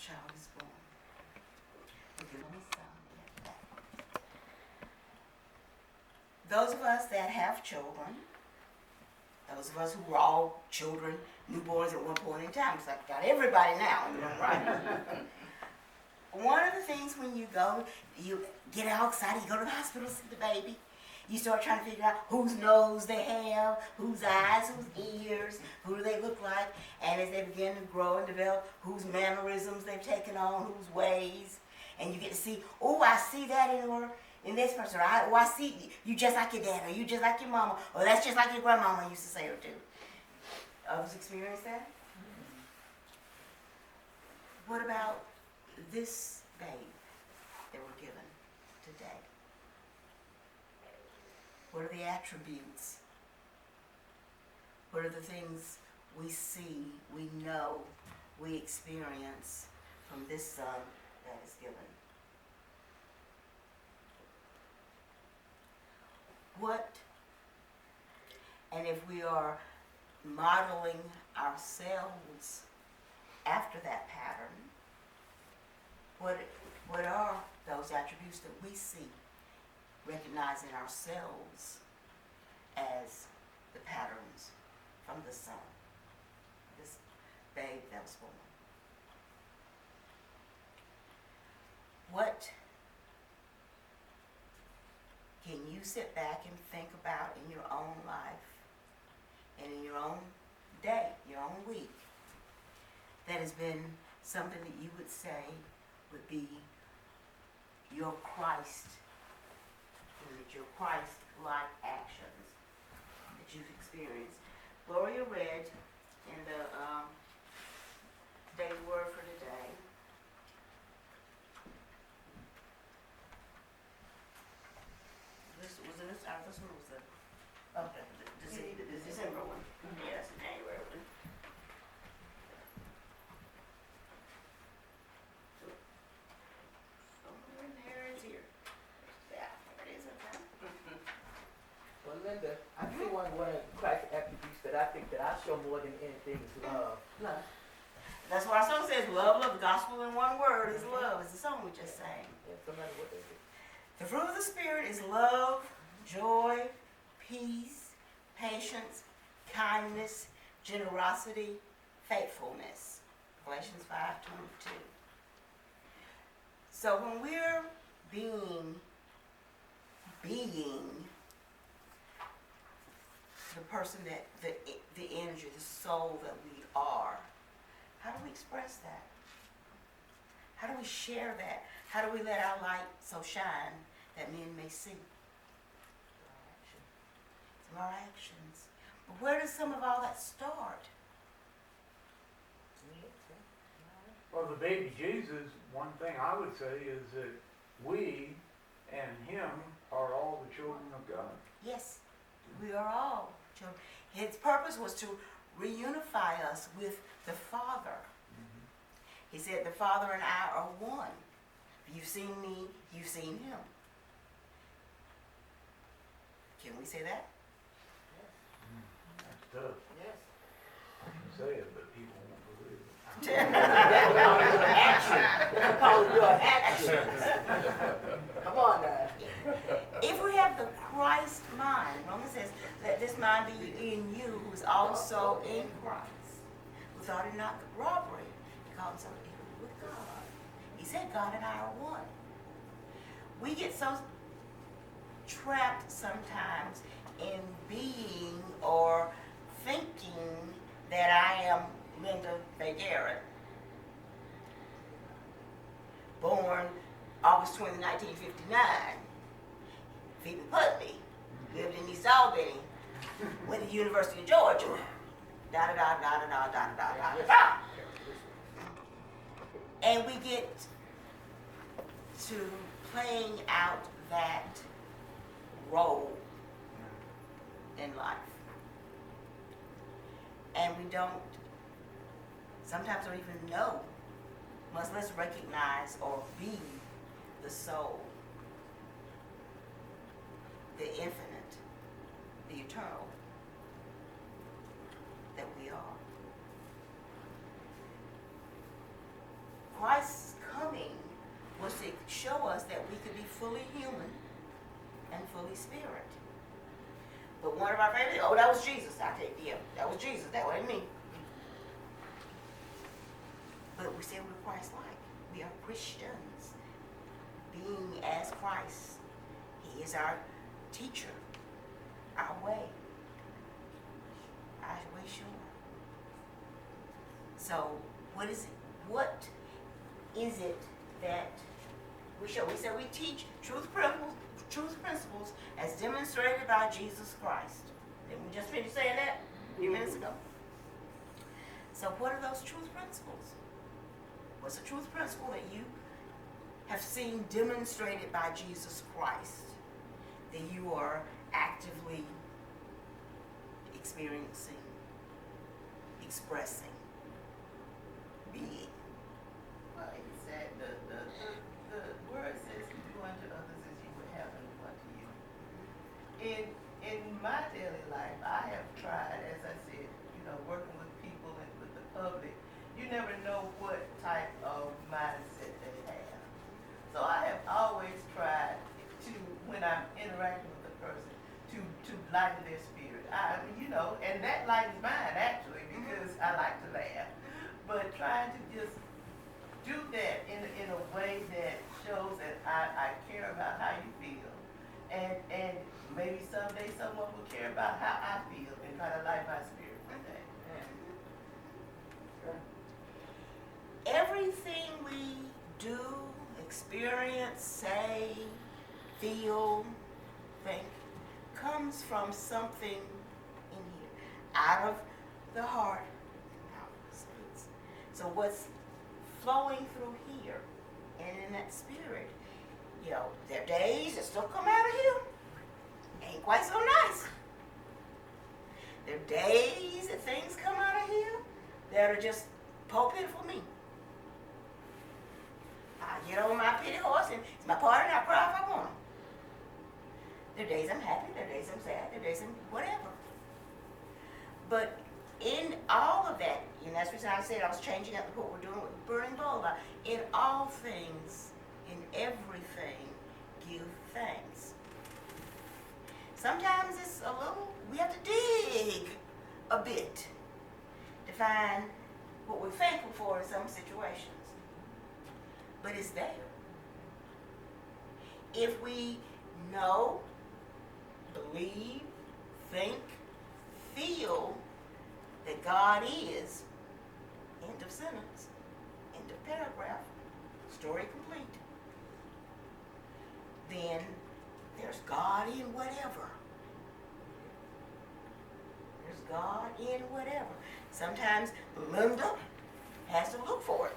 child is born. We're given a son. Those of us that have children, those of us who were all children, newborns at one point in time, it's like got everybody now in the room, right? One of the things when you go, you get all excited, you go to the hospital to see the baby, you start trying to figure out whose nose they have, whose eyes, whose ears, who do they look like, and as they begin to grow and develop, whose mannerisms they've taken on, whose ways, and you get to see, oh, I see that in this person, or I see you just like your dad, or you just like your mama, or that's just like your grandmama used to say or do. Others experience that? What about this babe that we're given today? What are the attributes? What are the things we see, we know, we experience from this son that is given? What, and if we are modeling ourselves after that pattern, what are those attributes that we see, recognizing ourselves as the patterns from the son, this babe that was born? What can you sit back and think about in your own life and in your own day, your own week, that has been something that you would say would be your Christ image, your Christ-like actions that you've experienced? Gloria read in the daily word for today. This one was the December one. Yes, the January one. Somewhere in there it's here. Yeah, there it is. Okay. Well, Linda, I feel one of the Christ attributes that I think that I show more than anything is love. Love. That's what our song says. Love, love. The gospel in one word is love. It's the song we just sang. Yeah, no matter what they do. The fruit of the Spirit is love, joy, peace, patience, kindness, generosity, faithfulness. Galatians 5:22. So when we're being the person that, the energy, the soul that we are, how do we express that? How do we share that? How do we let our light so shine that men may see? From our actions. But where does some of all that start? Well, the baby Jesus, one thing I would say is that we and him are all the children of God. Yes, we are all children. His purpose was to reunify us with the Father. Mm-hmm. He said, the Father and I are one. You've seen me, you've seen him. Can we say that? That's tough. Yes. I can say it, but people won't believe it. That's called your action. Come on now. If we have the Christ mind, Romans says, let this mind be in you, who is also in Christ, who thought it not robbery to call himself equal with God. He said God and I are one. We get so trapped sometimes in being or thinking that I am Linda Faye Garrett, born August 20, 1959. Phoebe Putney, lived in East Albany, went to the University of Georgia. Da da da da da da da da da da. And we get to playing out that role in life. And we don't, sometimes don't even know, much less recognize or be the soul, the infinite, the eternal that we are. Christ's coming was to show us that we could be fully human and fully spirit. But one of our favorite, oh, that was Jesus. I tell you, yeah, that was Jesus. That wasn't me. But we say we're Christ-like. We are Christians, being as Christ. He is our teacher, our way sure. So, what is it that we show? We said we teach truth principles as demonstrated by Jesus Christ. Didn't we just finish saying that a few minutes ago? So what are those truth principles? What's a truth principle that you have seen demonstrated by Jesus Christ that you are actively experiencing, expressing, being? Well, he said the word says, "Do unto others as you would have them do unto you." In my daily life, I have tried, as I said, working with people and with the public. You never know what type of mindset they have. So I have always tried to, when I'm interacting with a person, to lighten their spirit. And that lightens mine actually, because I like to laugh. But trying to just do that in a way that shows that I care about how you feel. And maybe someday someone will care about how I feel and try to light my spirit with that. Everything we do, experience, say, feel, think, comes from something in here, out of the heart, out of the speaks. So what's flowing through here and in that spirit, there are days that still come out of here, ain't quite so nice. There are days that things come out of here that are just pulpit for me. I get on my pity horse and it's my part and I cry if I want to. There are days I'm happy, there are days I'm sad, there are days I'm whatever. But in all of that, and that's the reason I said I was changing up what we're doing with Burning Boulevard. In all things, in everything, give thanks. Sometimes it's a little, we have to dig a bit to find what we're thankful for in some situations. But it's there. If we know, believe, think, feel that God is, end of sentence, end of paragraph, story complete, then there's God in whatever. There's God in whatever. Sometimes Linda has to look for it.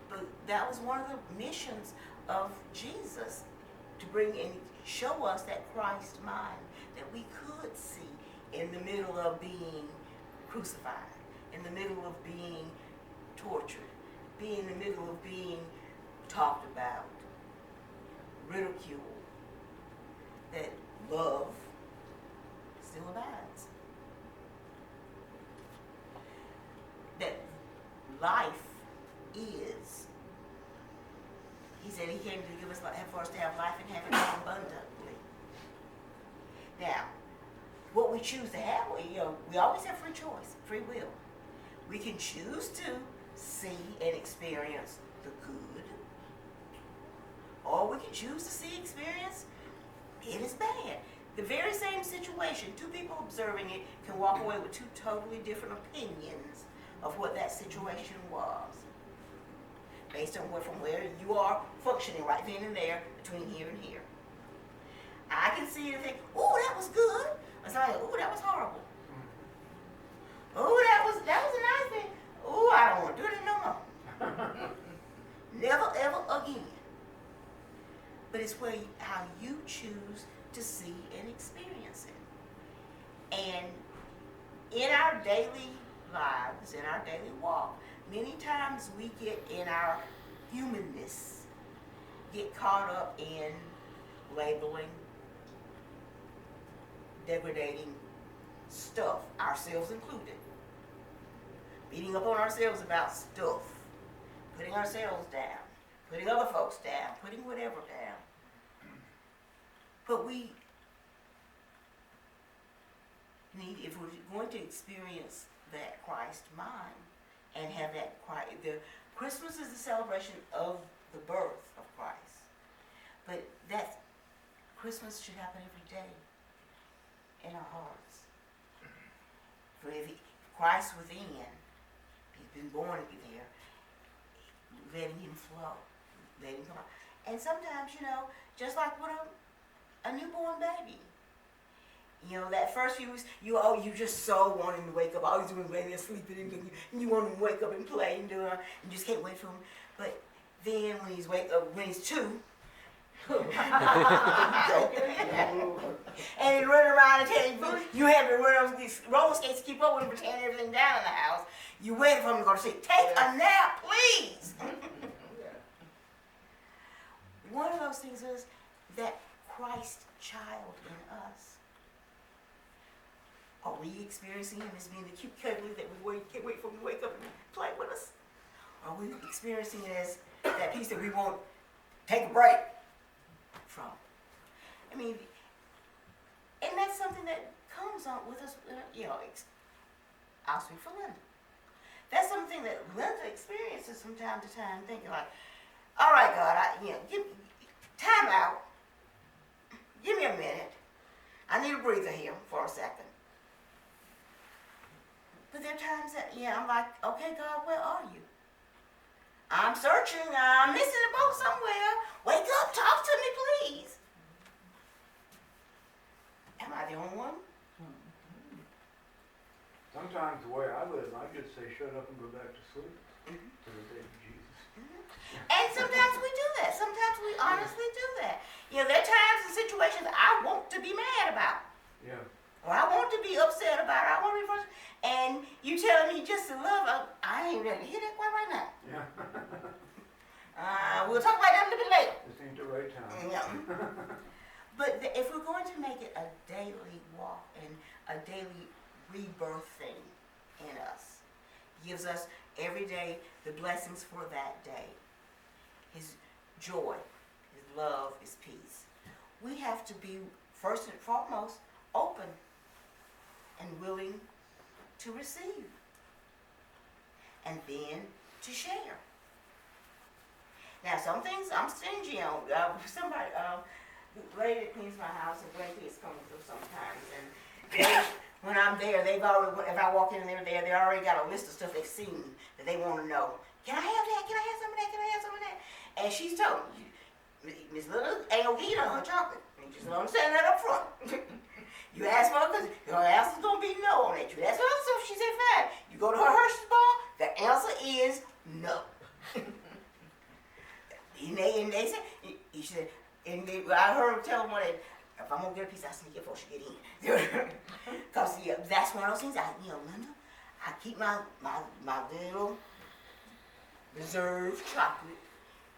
But that was one of the missions of Jesus, to bring and show us that Christ mind that we could see in the middle of being crucified, in the middle of being tortured, in the middle of being talked about, ridiculed, that love still abides. That life is. He said he came to give us, for us to have life and have it more abundantly. Now, what we choose to have, we always have free choice, free will. We can choose to see and experience the good, or we can choose to see, experience, it is bad. The very same situation, two people observing it can walk away with two totally different opinions of what that situation was, based on from where you are functioning right then and there between here and here. I can see it and think, oh, that was good. Or somebody, oh, that was horrible. Oh, that was a nice thing. Oh, I don't want to do it no more. Never, ever again. But it's how you choose to see and experience it. And in our daily lives, in our daily walk, many times we get in our humanness, get caught up in labeling, degrading stuff, ourselves included. beating up on ourselves about stuff, putting ourselves down, putting other folks down, putting whatever down. But we need, if we're going to experience that Christ mind and have that Christ, Christmas is the celebration of the birth of Christ. But that Christmas should happen every day in our hearts. For if Christ within, he's been born to be there, letting him flow, letting him come out. And sometimes, just like with a newborn baby, that first few weeks, you just so want him to wake up. All he's doing is laying there sleeping, and you want him to wake up and play and do it, and you just can't wait for him. But then when he's 2, and he run around and tell you have to run on these roller skates to keep up with him, pretend everything down in the house. You wait for him to go to sleep. Take a nap, please. One of those things is that Christ child in us. Are we experiencing him as being the cute cuddly that we can't wait for him to wake up and play with us? Are we experiencing it as that piece that we won't take a break from? I mean, and that's something that comes on with us, I'll speak for Linda. That's something that Linda experiences from time to time, thinking like, all right, God, give time out. Give me a minute. I need a breather here for a second. But there are times that, I'm like, okay, God, where are you? I'm searching. I'm missing a boat somewhere. Wake up. Talk to me, please. Am I the only one? Sometimes the way I live, I just say shut up and go back to sleep to the baby Jesus. And sometimes we do that. Sometimes we honestly do that. There are times and situations I want to be mad about. Yeah. Or I want to be upset about it. I want to be frustrated. And you telling me just to love, I ain't ready to hear that quite right now. Yeah. We'll talk about that a little bit later. This ain't the right time. Yeah. But if we're going to make it a daily walk and a daily rebirth thing in us, gives us every day the blessings for that day, his joy, his love, his peace. We have to be, first and foremost, open and willing to receive, and then to share. Now, some things I'm stingy on. Somebody, the lady that cleans my house, and grandkids come through sometimes, and when I'm there, they've already, if I walk in and they're there, they already got a list of stuff they've seen that they want to know. Can I have that? Can I have some of that? Can I have some of that? And she's told me, Miss Little ain't gonna eat on her chocolate. You just understand that up front. You ask for it because your answer's going to be no on that. You ask for other stuff, she said fine. You go to her Hershey's bar, the answer is no. and they said, she said, I heard her tell them one day, if I'm going to get a piece, I'll sneak it before she get in. Because, that's one of those things, Linda, I keep my little reserved chocolate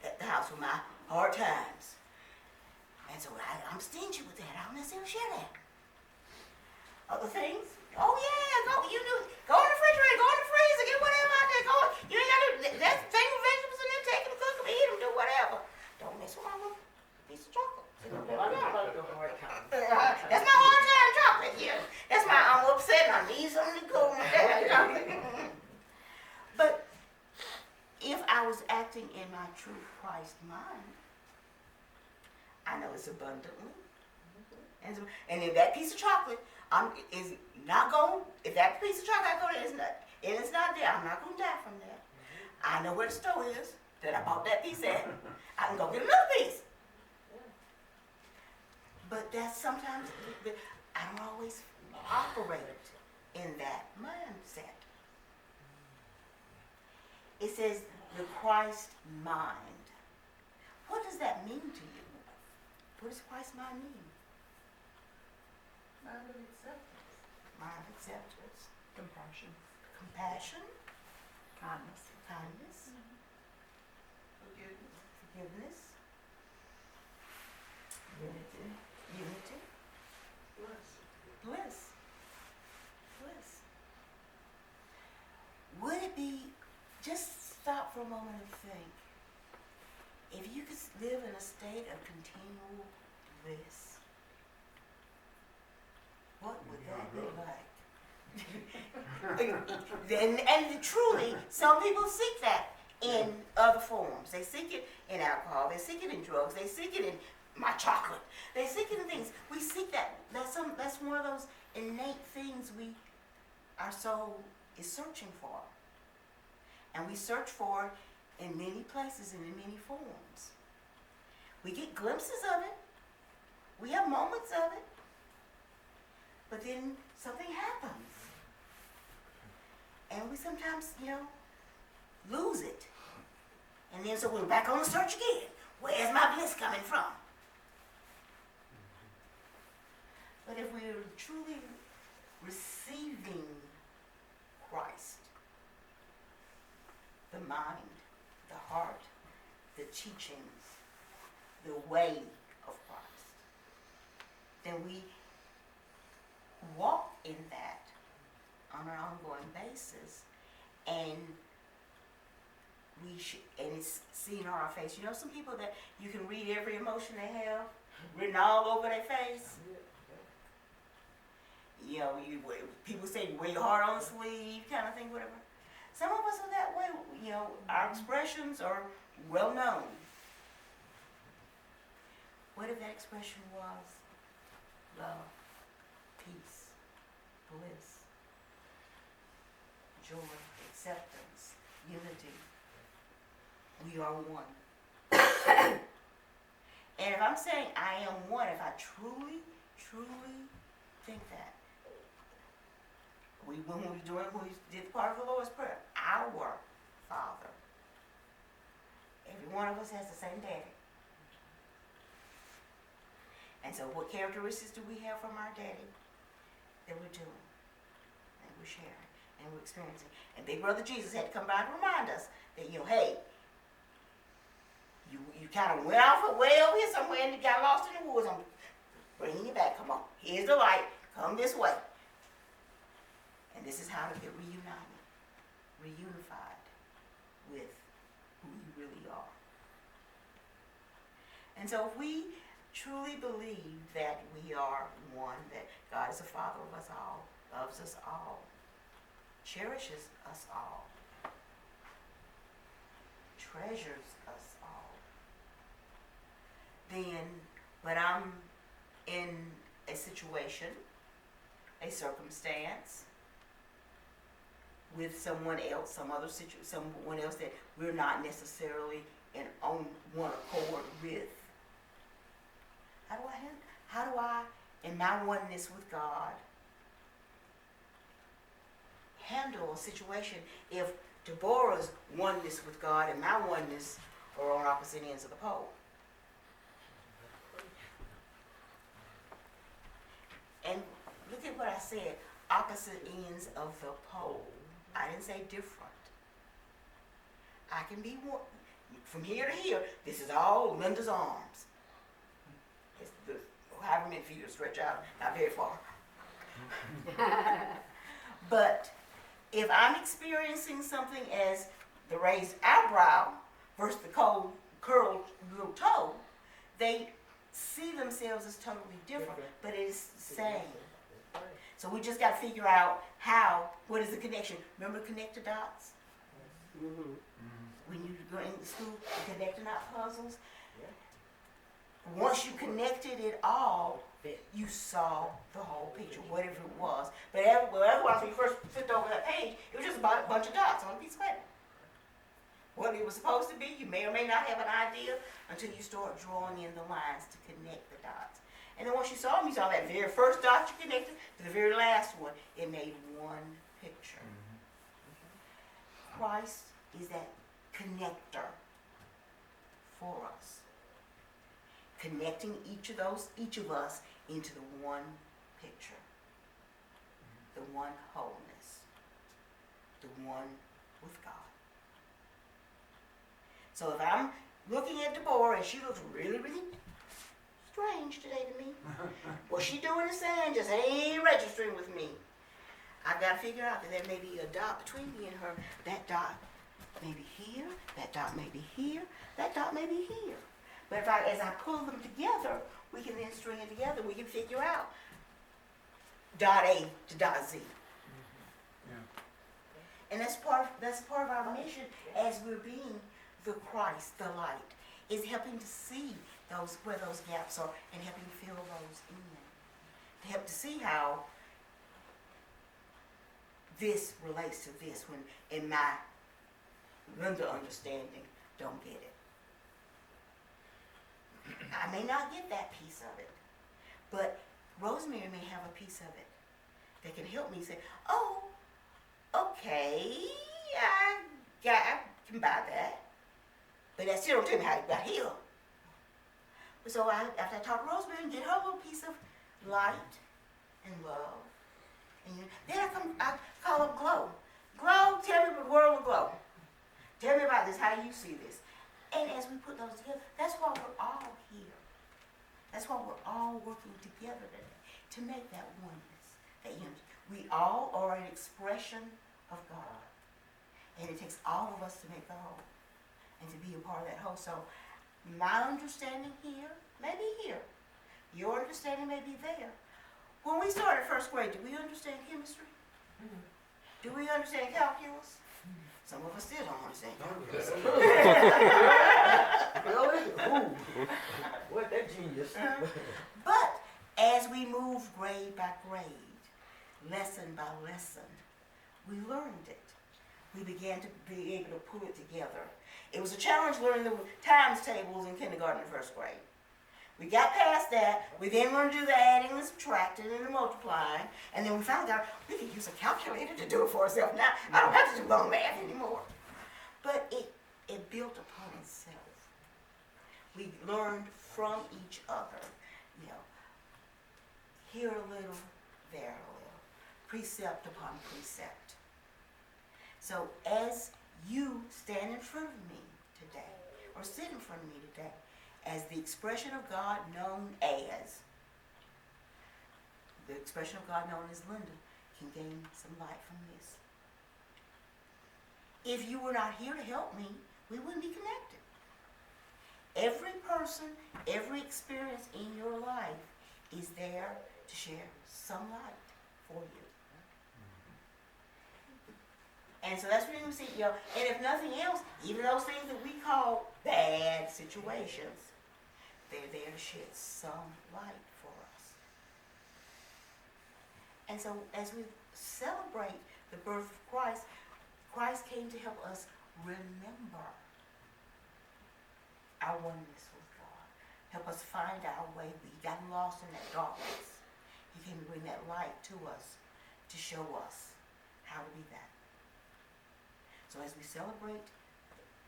at the house for my hard times. And so I'm stingy with that. I don't necessarily share that. Other things? Oh yeah, go in the refrigerator, go in the freezer, get whatever out there, you ain't got to, that's the thing with vegetables in there, take them, cook them, eat them, do whatever. Don't mess with my little piece of chocolate. That's my hard time chocolate here. That's my, I'm upset, I need something to cool my down. But if I was acting in my true Christ mind, I know it's abundantly. And if that piece of chocolate is not going, if that piece of chocolate I go there and it's not there, I'm not going to die from that. I know where the store is that I bought that piece at. I can go get another piece. But that's sometimes, I don't always operate in that mindset. It says the Christ mind. What does that mean to you? What does Christ mind mean? Mind of acceptance. Mind of acceptance. Compassion. Compassion. Kindness. Kindness. Forgiveness. Forgiveness. Unity. Unity. Bliss. Bliss. Bliss. Would it just stop for a moment and think. If you could live in a state of continual bliss, what would that be like? And truly, some people seek that in other forms. They seek it in alcohol. They seek it in drugs. They seek it in my chocolate. They seek it in things. We seek that. That's one of those innate things our soul is searching for. And we search for it in many places and in many forms. We get glimpses of it. We have moments of it. But then something happens. And we sometimes, lose it. And then so we're back on the search again. Where's my bliss coming from? But if we're truly receiving Christ, the mind, the heart, the teachings, the way of Christ, then we walk in that on an ongoing basis, and and it's seen on our face. Some people that you can read every emotion they have written all over their face. People say wear your heart on the sleeve, kind of thing, whatever. Some of us are that way. Our expressions are well known. What if that expression was love, peace, bliss, joy, acceptance, unity? We are one. And if I'm saying I am one, if I truly, truly think that, when we did the part of the Lord's Prayer, our Father, every one of us has the same daddy. And so what characteristics do we have from our daddy that we're doing, and we're sharing, and we're experiencing? And Big Brother Jesus had to come by to remind us that, hey, you kind of went off way over here somewhere and you got lost in the woods. I'm bringing you back. Come on. Here's the light. Come this way. And this is how to get reunited, reunified with who you really are. And so if we truly believe that we are one, that God is the Father of us all, loves us all, cherishes us all, treasures us all, then when I'm in a situation, a circumstance, with someone else, someone else that we're not necessarily on one accord with, how do I, in my oneness with God, handle a situation if Deborah's oneness with God and my oneness are on opposite ends of the pole? And look at what I said, opposite ends of the pole. I didn't say different. I can be one. From here to here, this is all Linda's arms. It's however many feet will stretch out, not very far. But if I'm experiencing something as the raised eyebrow versus the curled little toe, they see themselves as totally different, but it's the same. So we just got to figure out what is the connection? Remember connect the dots? Mm-hmm. When you go into school, the connect the dot puzzles. Once you connected it all, you saw the whole picture, whatever it was. But otherwise, when you first flipped over that page, it was just a bunch of dots on a piece of paper. What it was supposed to be, you may or may not have an idea until you start drawing in the lines to connect the dots. And then once you saw them, you saw that very first dot you connected to the very last one. It made one picture. Christ is that connector for us. Connecting each of us into the one picture. The one wholeness. The one with God. So if I'm looking at Deborah and she looks really, really strange today to me, what she doing and saying just ain't registering with me. I've got to figure out that there may be a dot between me and her. That dot may be here, that dot may be here, that dot may be here. But as I pull them together, we can then string it together. We can figure out dot A to dot Z. And that's part of our mission as we're being the Christ, the light, is helping to see where those gaps are and helping fill those in. To help to see how this relates to this when in my Linda understanding don't get it. I may not get that piece of it, but Rosemary may have a piece of it that can help me say, oh, okay, I can buy that. But that still don't tell me how it got here. So after I talk to Rosemary and get her little piece of light and love, and then I call up Glow. Glow, tell me the world of Glow. Tell me about this, how do you see this? And as we put those together, that's why we're all here. That's why we're all working together today to make that oneness, that unity. We all are an expression of God. And it takes all of us to make the whole and to be a part of that whole. So my understanding here may be here. Your understanding may be there. When we started first grade, did we understand chemistry? Mm-hmm. Do we understand calculus? Some of us still don't understand calculus. Really? Ooh. What that genius. But as we moved grade by grade, lesson by lesson, we learned it. We began to be able to pull it together. It was a challenge learning the times tables in kindergarten and first grade. We got past that. We then learned to do the adding and subtracting and the multiplying. And then we found out we could use a calculator to do it for ourselves. Now, I don't have to do long math anymore. But it built upon itself. We learned from each other, here a little, there a little, precept upon precept. So as you stand in front of me today, or sit in front of me today, as the expression of God known as, the expression of God known as Linda, can gain some light from this. If you were not here to help me, we wouldn't be connected. Every person, every experience in your life is there to share some light for you. And so that's what we see, and if nothing else, even those things that we call bad situations, they're there to shed some light for us. And so as we celebrate the birth of Christ, Christ came to help us remember our oneness with God. Help us find our way. We got lost in that darkness. He came to bring that light to us, to show us how to be that. So as we celebrate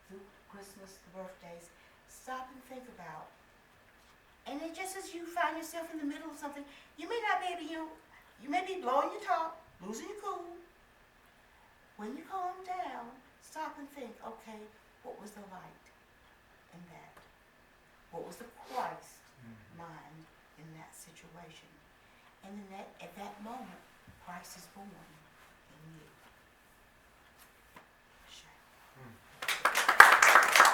through Christmas, the birthdays, stop and think about. And it just as you find yourself in the middle of something, you may not be able to, you may be blowing your top, losing your cool. When you calm down, stop and think, okay, what was the light in that? What was the Christ mind in that situation? And in at that moment, Christ is born in you.